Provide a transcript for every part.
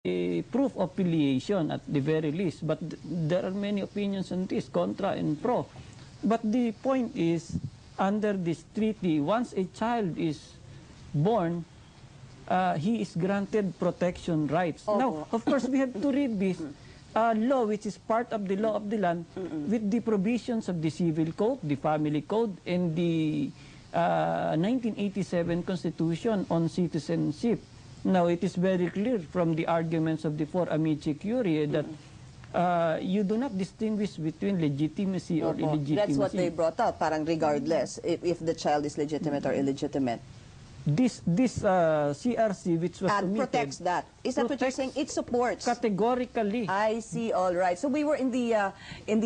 a proof of filiation at the very least. But there are many opinions on this, contra and pro. But the point is, under this treaty, once a child is born, he is granted protection rights. Now, of course, we have to read this law, which is part of the law of the land, with the provisions of the Civil Code, the Family Code, and the 1987 Constitution on citizenship. Now, it is very clear from the arguments of the four amici curiae that you do not distinguish between legitimacy or illegitimacy. That's what they brought up, parang regardless if the child is legitimate or illegitimate. This CRC, which was submitted, protects that. Is that what you're saying? It supports. Categorically. I see. All right. So we were in the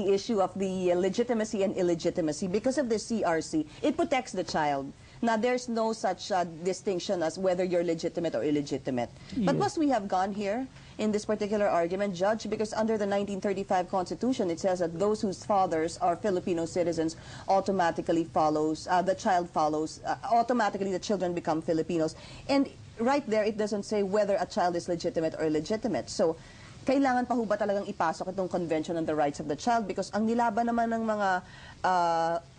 issue of the legitimacy and illegitimacy because of the CRC. It protects the child. Now, there's no such distinction as whether you're legitimate or illegitimate. Yes. But must we have gone here in this particular argument, Judge? Because under the 1935 Constitution, it says that those whose fathers are Filipino citizens automatically follows, the child follows, automatically the children become Filipinos. And right there, it doesn't say whether a child is legitimate or illegitimate. So, kailangan pa ho ba talagang ipasok itong Convention on the Rights of the Child? Because ang nilaban naman ng mga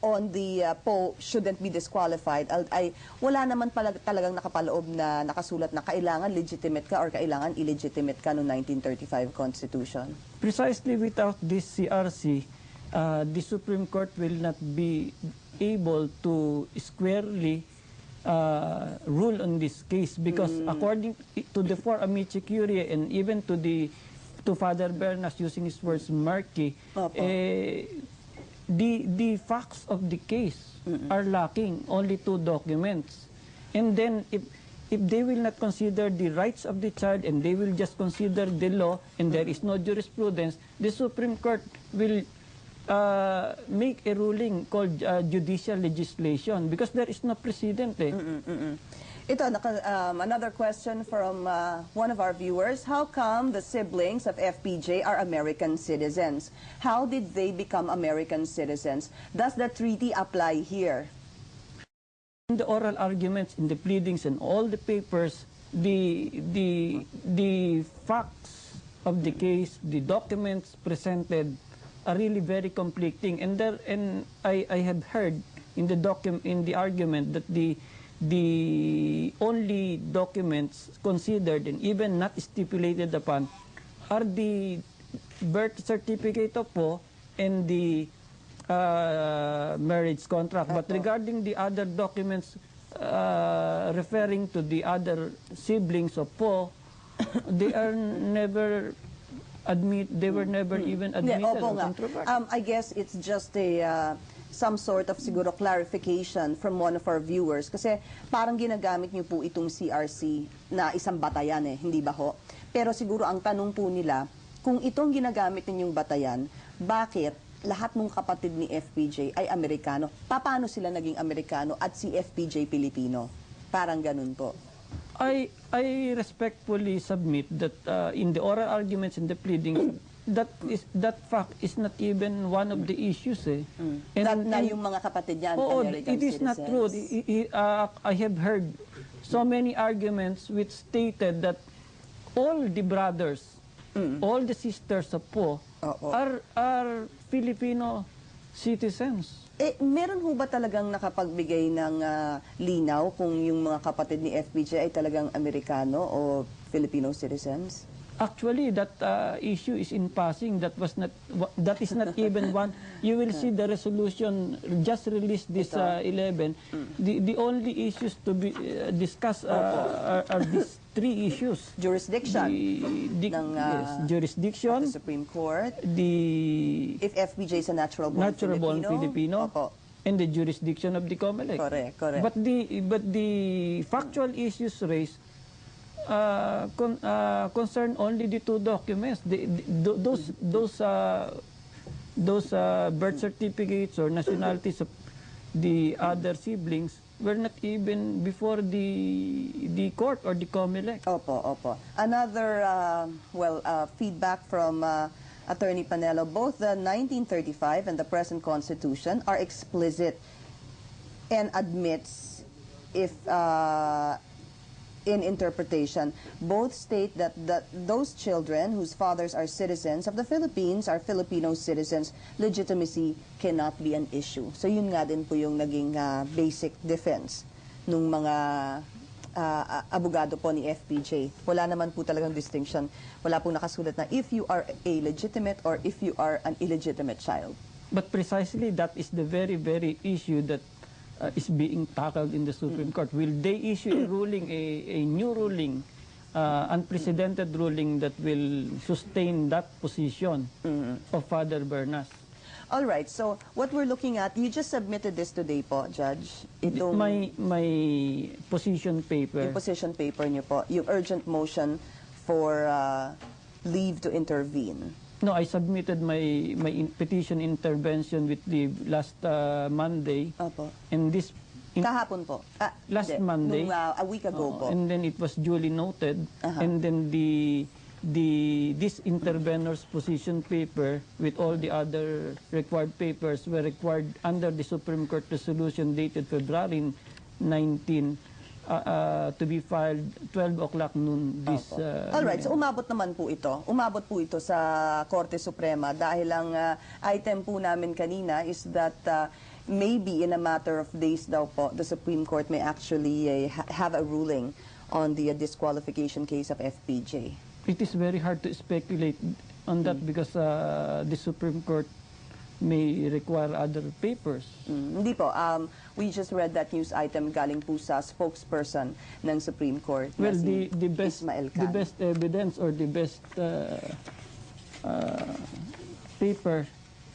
on the PO shouldn't be disqualified ay wala naman talagang nakapaloob na nakasulat na kailangan legitimate ka or kailangan illegitimate ka noong 1935 Constitution. Precisely without this CRC, the Supreme Court will not be able to squarely rule on this case because according to the four amici curiae and even to Father Bernas using his words murky, the facts of the case are lacking, only 2 documents. And then if they will not consider the rights of the child and they will just consider the law and there is no jurisprudence, the Supreme Court will make a ruling called judicial legislation because there is no precedent. Ito, another question from one of our viewers. How come the siblings of FPJ are American citizens? How did they become American citizens? Does the treaty apply here? In the oral arguments, in the pleadings, and all the papers, the facts of the case, the documents presented are really very conflicting. And I have heard in the argument that the only documents considered and even not stipulated upon are the birth certificate of Po and the marriage contract. But regarding the other documents referring to the other siblings of Po, they are never even admitted. I guess it's just a some sort of siguro clarification from one of our viewers kasi parang ginagamit niyo po itong CRC na isang batayan hindi ba ho? Pero siguro ang tanong po nila, kung itong ginagamit ninyong batayan, bakit lahat ng kapatid ni FPJ ay Amerikano? Paano sila naging Amerikano at si FPJ Pilipino? Parang ganun po. I respectfully submit that in the oral arguments and the pleadings, that fact is not even one of the issues. And yung mga kapatid niyan, it is not true. I have heard so many arguments which stated that all the brothers, all the sisters of Po are Filipino citizens. Meron ho ba talagang nakapagbigay ng linaw kung yung mga kapatid ni FPJ ay talagang Amerikano o Filipino citizens? Actually, that issue is in passing. That is not even one. You will see the resolution just released this 11. The only issues to be discussed are these 3 issues. Jurisdiction yes, jurisdiction of the Supreme Court. If FPJ is a natural born Filipino, and the jurisdiction of the COMELEC. Correct. But the factual issues raised concern only the 2 documents. Those birth certificates or nationalities of the other siblings were not even before the court or the COMELEC. Opo. Another feedback from Attorney Panelo, both the 1935 and the present Constitution are explicit and admits if in interpretation. Both state that those children whose fathers are citizens of the Philippines are Filipino citizens. Legitimacy cannot be an issue. So yun nga din po yung naging basic defense nung mga abogado po ni FPJ. Wala naman po talagang distinction. Wala pong nakasulat na if you are a legitimate or if you are an illegitimate child. But precisely that is the very, very issue that is being tackled in the Supreme Court. Will they issue a ruling, a new ruling, unprecedented ruling that will sustain that position of Father Bernas? All right, so what we're looking at, you just submitted this today po, Judge. Itong, my position paper. yung position paper niyo po, yung urgent motion for leave to intervene. No, I submitted my petition intervention with the last Monday. Opo. And this Kahapon po. last hindi, Monday. Nung, a week ago po. And then it was duly noted. And then this intervenor's position paper with all the other required papers were required under the Supreme Court resolution dated February 19 to be filed 12 o'clock noon this Alright, so umabot naman po ito. Umabot po ito sa Korte Suprema dahil ang item po namin kanina is that maybe in a matter of days daw po, the Supreme Court may actually have a ruling on the disqualification case of FPJ. It is very hard to speculate on that because the Supreme Court may require other papers. Hindi po. We just read that news item galing po sa spokesperson ng Supreme Court. Well, si the best evidence or the best paper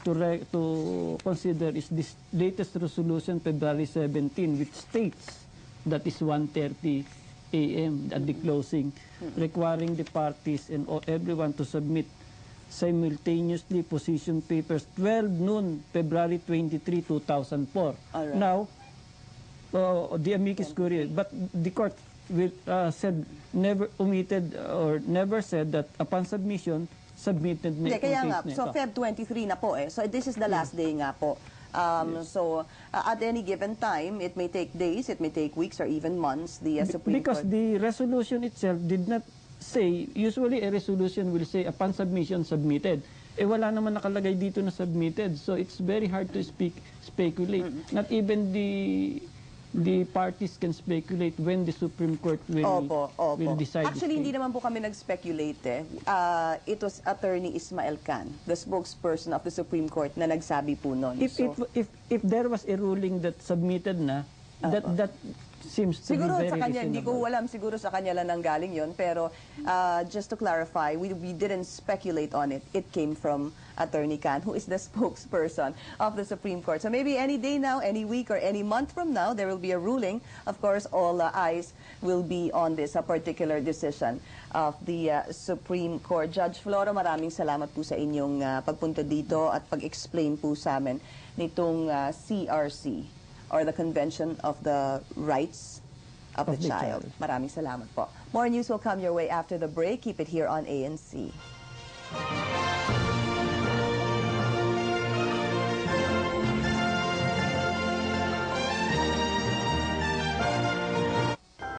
to consider is this latest resolution, February 17, which states that is 1:30 a.m. at the closing, requiring the parties and everyone to submit simultaneously position papers 12 noon, February 23, 2004. Alright. Now, the amicus curiae, but the court said never omitted or never said that upon submission, submitted na Hindi, kaya nga, case na so ito. Feb 23 na po eh. So this is the last day nga po. So at any given time, it may take days, it may take weeks or even months, the Supreme Because Court. the resolution itself did not say, usually a resolution will say upon submission submitted. Eh wala naman nakalagay dito na submitted. So it's very hard to speculate. Not even the parties can speculate when the Supreme Court will decide. Actually, hindi naman po kami nag-speculate eh. It was Attorney Ismael Can, the spokesperson of the Supreme Court, na nagsabi po nun. If there was a ruling that submitted na, that seems to siguro be very sa kanya, hindi ko reasonable. alam, siguro sa kanya lang nanggaling yon. Pero just to clarify, we didn't speculate on it. It came from Attorney Can, who is the spokesperson of the Supreme Court. So maybe any day now, any week, or any month from now, there will be a ruling. Of course, all eyes will be on this particular decision of the Supreme Court. Judge Floro, maraming salamat po sa inyong pagpunta dito at pag-explain po sa amin nitong CRC, or the Convention of the Rights of the Child. Maraming salamat po. More news will come your way after the break. Keep it here on ANC.